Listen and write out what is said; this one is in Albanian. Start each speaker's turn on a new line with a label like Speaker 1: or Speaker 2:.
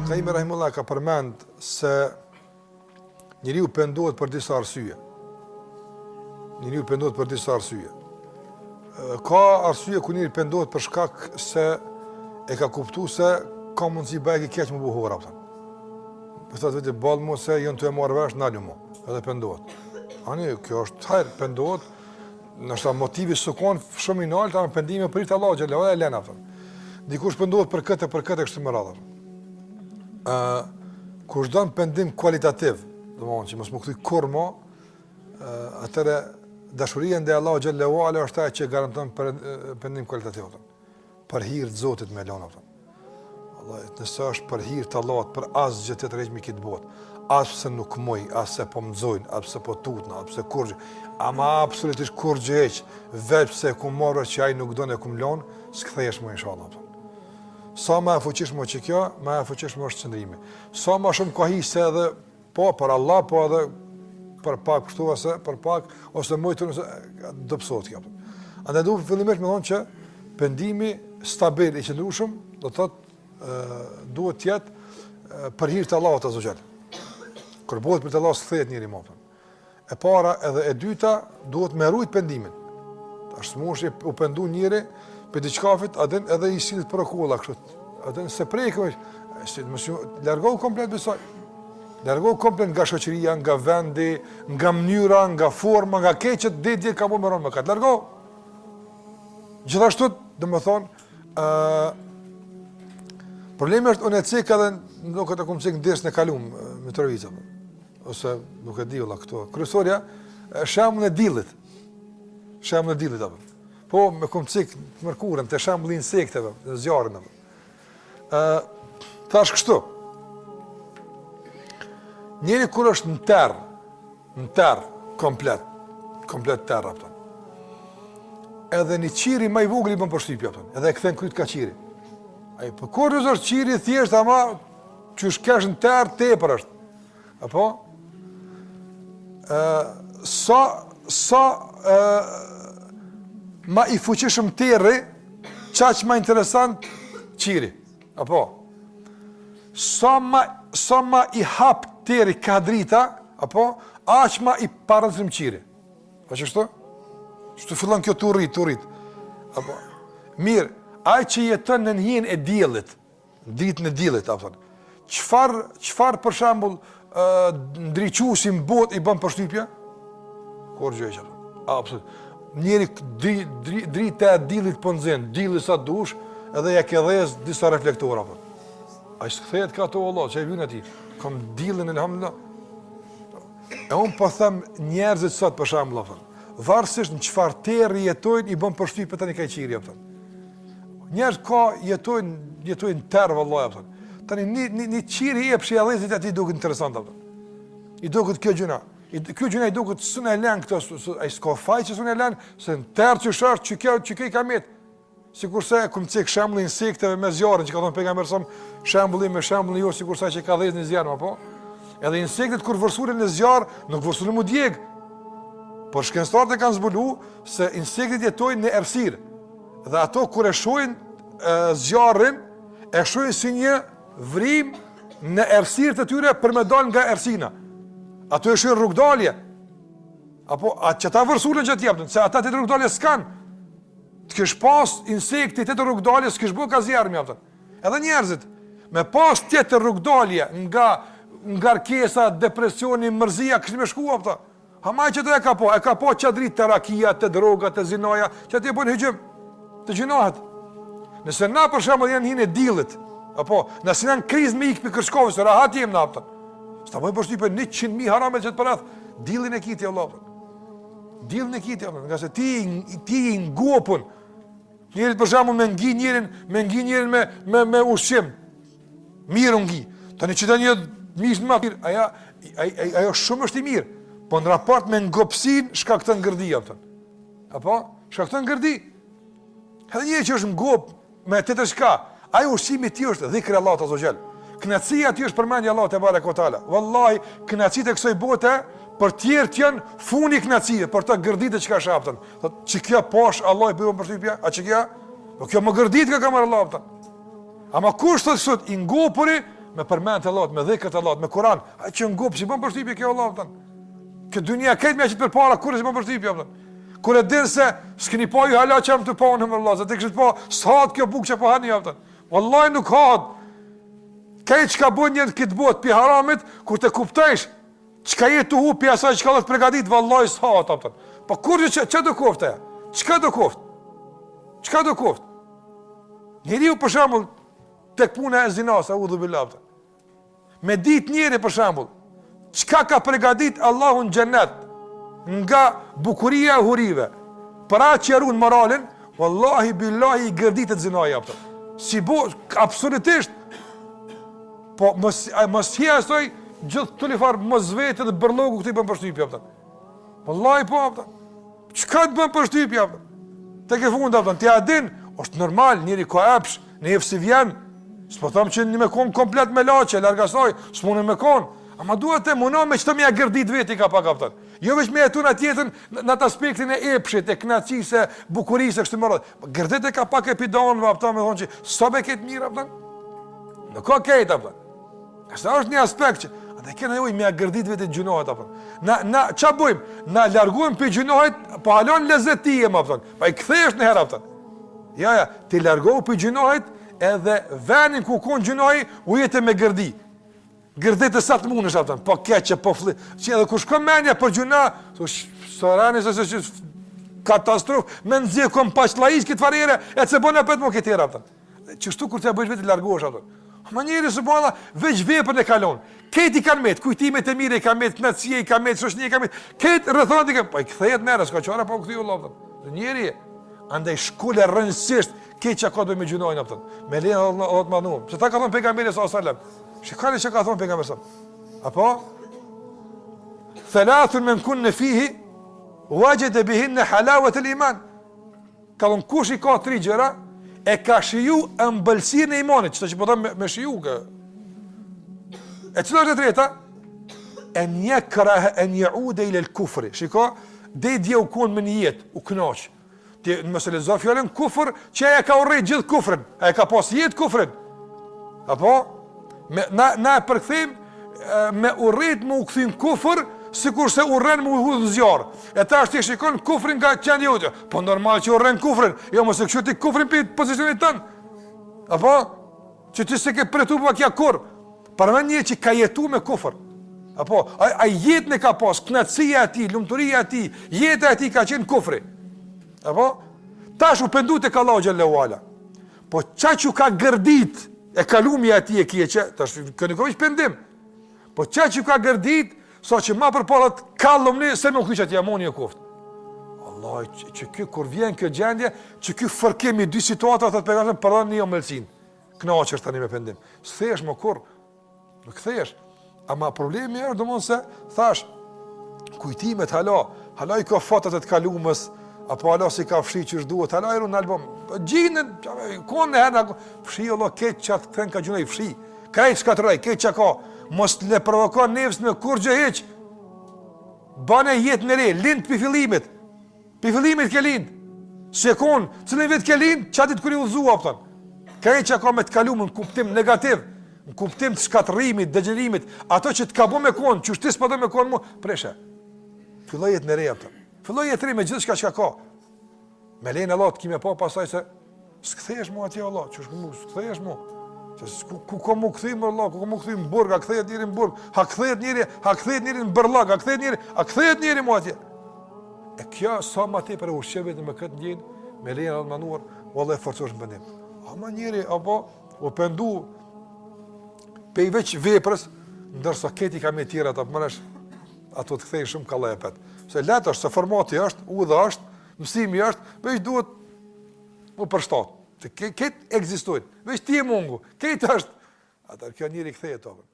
Speaker 1: Ibn Qayyim rahimullah ka përmend se njeriu pendohet për disa arsye. Ka arsye ku njeriu pendohet për shkak se e ka kuptuar se ka mundësi bëjë keq më buhora apo. Po thotë vetë ball mos se janë të marrë vesh ndalë mo, edhe pendohet. Ani kjo është hajr pendohet, nështë motivi sukon shumë i lartë, ama pendimi për të Allahu xhallahu ala lena apo. Dikush pendohet për këtë kështu më radhë. Kush don pendim kualitativ, domethënë që mos më kthy kurrë më, atëre dashuria ndaj Allahu xhallahu ala është ajo që garanton pendim kualitativ. Për hir të Zotit me lëna. Allah, nëse është për hir të Allahut, për asgjë tjetër që më këtë botë, as pse nuk moj, as se po mëzojnë, as pse po tutna, as pse kurrë, ama absolutisht kurrë hiç, vetë pse ku morë që ai nuk don e kum lon, s'kthehesh më inshallah. Sa më fuqishmë që kjo, më fuqishmë është qëndrimi. Sa më shumë kohise edhe po për Allah, po edhe për pak kështu ose mojtun ose do psot kjo. Andaj duhet fillimisht më thonë që pendimi stabil i qëndrueshëm, do të thotë duhet të jetë për hir të Allahut azza xal. Kur bëhet për të Allahut s'kthehet njëri më. E para edhe e dyta duhet me rujt pendimin. Tash smushi u pendu njëri për diçkafit, edhe i sillet për kolla kështu. Atë se prekoj, se mos largohu komplet besoj. Largohu komplet nga shoqëria, nga vendi, nga mënyra, nga forma, nga keqet ditë ka më rënë më kat. Largohu. Gjithashtu, domethënë, problemi është unë cek edhe nuk e kam cek ndërs në kalum Mitrovica. Ose nuk e di valla këto. Kryesorja shembull e dillit. Apo. Po me komcik të mërkurën, të shembulli insekteve, në zjarën. Thash kështu, njeri kur është në terë, komplet terë, edhe një qiri ma i vogël i bën përshtypja, edhe e këthen kryt ka qiri. Për kur është qiri thjesht, ama që shkesh në terë, tepër është. Apo? Ma i fuqishëm terri, qaq ma interesant qiri. Apo? Sa ma i hap terri ka drita, apo? Aq ma i parëndësrim qiri. A që shto? Shtu fillon kjo të rrit. Apo? Mirë, aj që jetën në njën e diellit, ditën e diellit, apo? Qfar për shambull ndriqusim bot i bën përshtypja? Kur gjë e që? Absolut. Njeri drita e diellit po nxen, dielli sa dush, edhe ja ke dhez disa reflektora. Ai s'kthehet ka to Allah, çai vjen aty. Kam diellin elhamdullah. E un po them njerëzit sot për shembull, varësisht në çfarë terri jetojnë i bën përshtypje tani ka qiri apo. Njerëz ka jetojnë terr vallahi apo. Tani një qiri i pshjellëzit aty duket interesant apo. I duket kjo gjëna. Kjo gjëna i duket s'u e lën këto, ai s'ka faj që s'u e lën, se në terr që është që kjo i kamet. Sikurse kum cek shembull insekteve me zjarrin që ka thënë pejgamberi sa shembulli me shembullin jo sikurse që ka dhënë në zjarr apo. Edhe insektet kur vërsulen në zjarr, nuk vërsulen mu djeg. Por shkencëtarët e kanë zbuluar se insektet jetojnë në errësirë. Dhe ato kur e shohin zjarrin, e shohin si një vrim në errësirë të tyre për me dal nga errësina. Ato e shohin rrugdalje. Apo atë që ta vërsulen që t'jeptën, se ata të rrugdalje s'kan. Të kësh pas insektit të rrugdalje, s'kësh bo ka zjarë mjaftën. Edhe njerëzit, me pas tjetë rrugdalje nga ngarkesa, depresioni, mërzia, kështë me shkua pëta. Hamaj që të e ka po qadrit të rakia, të droga, të zinaja, që të e bojnë hëgjëm, të gjinohet. Nëse na për shemë janë hinë e dilit, apo, nëse janë kriz me ikë për kërshkovës, rahat jem në apëtën. Sta bojnë përshtype 100.000 haramel që të përrath, dilin e kiti Allah. Dilin e kiti Allah, nga se ti i ngopun. Njerit për shemë me ngi njerin me ushqim. Mirë ngi. Tani që të një mishë në ma mirë, ajo shumë është i mirë. Po në raport me ngopsin, shka këtë ngërdi, apo? Shka këtë ngërdi. Edhe njëri që është ngop me të të shka, ajo ushqimi ti është dhikri Allah të zogjel. Knatësia ti është përmendja Allah të bare kotala. Wallahi, knatësit e kësoj bote, për tjerë tjenë funi knatësit, për të gërdit e që ka shapëtën. Që kjo posh, Allah i përgjën për shtypja, a që kjo? Po kjo më gërdit ka kamar Allah pëtën. Ama kush të sot, i ngopuri, me përmend Allahut, me dhikr të Allahut, me Kur'an, ai që ngop si bën përshtypje kjo Allahut. Kë dunia këtë më që përpara kurrë si bën përshtypje apo. Kur e din se s'keni pa ju hala çam të pa në Allah, se ti kishit pa sa kjo bukë që po hani apo. Wallahi nuk ka. Kaj çka bën një këtë botë pi haramit, kur të kuptojsh çka je tu hupi asaj çka do të përgatit, vallahi s'ha ato. Po kur ç'a do kofte? Çka do koft? Çka do koft? Njeriu për shembull tek puna e zinas, audhu billah. Me ditë njëri për shembull, çka ka përgatit Allahu në xhennet nga bukuria e hurive, për atë që ruan moralin, wallahi billahi gërditet zinaja ato. Si bo absolutisht. Po mos hiasoj gjithë tulifar mos vetë dhe bërlogu këtu i bën përshtypje apo. Wallahi po apo. Çka të bën përshtypje apo? Tek e fund apo ti a din, është normal, njëri ka epsh, në si vjen. S'po them që një me kon komplet me laçe, larg asaj, s'munë me kon. Ama duhet të mundo me çto më gërdit veti ka pak apo. Jo vetëm me atë tjetër në atë aspektin e epshit, e kënaqësisë, bukurisë kështu më radh. Gërdet e ka pak epidon apo më thonë që sa be këtë mirë apo. Nuk ka këtë apo. Asta është një aspekt që ata kanë nevojë me gërdit vetë gjunohet apo. Na ç'a bëjmë? Na largojmë pe gjunohet, po halon lezetiem apo. Pa i kthesh në herë apo. Ja, ti largohu pe gjunohet edhe vënin ku kon gjunoi u jetë me gërdi. Gërdet e sa të mundesh apo. Po keq po fli. Që edhe kur shkon mendja për gjuna, sorani se katastrofë, me nxjerr kom paçllaish këtë farere, e se bën apo të mos këtë apo. Çështu kur ti bësh vetë largohesh apo. Manjeri subhanallah veç veprën e kalon. Këti kanë met, kujtimet e mira i kanë met, knaçësia i kanë met, shoqënia i kanë met. Këtë rrethon ti, po i kthehet merr, s'ka çfarë po ktheu Allah. Njeri andaj shkolla rëndësisht këtë çka ka do me gjunojnë apo. Me lenë Allah të manum. Se ta ka thënë pejgamberi sallallahu alajhi wasallam. Shikoni çka ka thënë pejgamberi sallallahu. Apo thalathun men kunna fihi wajada bihinna halawat al-iman. Kallon kush i ka 3 gjëra e ka shiju ëmbëlsinë e imanit, çdo që po them me shiju kë. E cila është e treta? En yakraha an yauda ila al-kufr. Shiko, dhe dia u kon me një jetë, u kënaq. Ti mos e lexo fjalën kufër, që ai ka urrit gjithë kufrin. Ai ka pas jetë kufrin. Apo na përkthim me urrit me u kthim kufër, sikurse urren me u hudh zjarr. E tash ti shikon kufrin nga qendi jote. Po normal që urren kufrin, jo mos e kshu ti kufrin pe pozicionit tën. Apo që ti se ke pretu pa kja kur. Para një që ka jetu me kufër. Apo ai jetën e ka pas, kënaqësia e tij, lumturia e tij, jeta e tij ka qenë kufri. Apo tash u pendu tek Allahu xhallahu ala. Po çaçu ka gërdit e kalumja e tij e keqe, tash kënë kosh pendim. Po çaçu ka gërdit sa që ma përpara të kallomni se nuk kyçat jamoni e kuft. Allah, që ky kur vjen kjo gjendje, që ky fërkim i dy situata thotë pejgamberi pardon një omëlsin. Kënaqesh tani me pendim. S'thesh më kurr. Nuk kthesh. Ama problemi është domosdoshmë se thash kujtimet hala i ka fatat e të kalumës, apo hala si ka fshi që duhet, hala i run album. Gjinën, konë herë fshi Allah keq çat kthen ka gjunoj fshi. Krejt shkatroj, keq çka ka. Mos le provokon nefs me kur gjë hiç. Bane jetë në re, lind për fillimit. Për fillimit ke lind. Shekon, cilën vit ke lind, çatit kur i udhëzua opton. Krejt çka ka me të kalumën kuptim negativ, në kuptim të shkatërimit, dëgjërimit, ato që të ka bë me kon, çështis po do me kon mu, preshe. Filloi jetë në re opton. Filloi jetë re me gjithçka që ka. Me lenë Allah të kimë pa pasaj se s'kthehesh mu atje Allah, çu s'kthehesh mu. Ku komu kthim Allah, ku komu kthim burg, a kthehet njëri në burg, a kthehet njëri në bërllag, a kthehet njëri mu atje. E kjo sa më tepër ushqeve me këtë ndjen, me lenë Allah manduar, vallahi forcosh në pendim. Ama njëri apo u pendu pe veç veprës, ndërsa këti ka me tjera ato mënesh ato të kthej shumë kallepet. Se lart është, se formati është, udha është, mësimi është, veç duhet u përshtat. Këtë ekzistojnë, veç ti e mungu, këtë është, atër kjo njëri kthehet tope.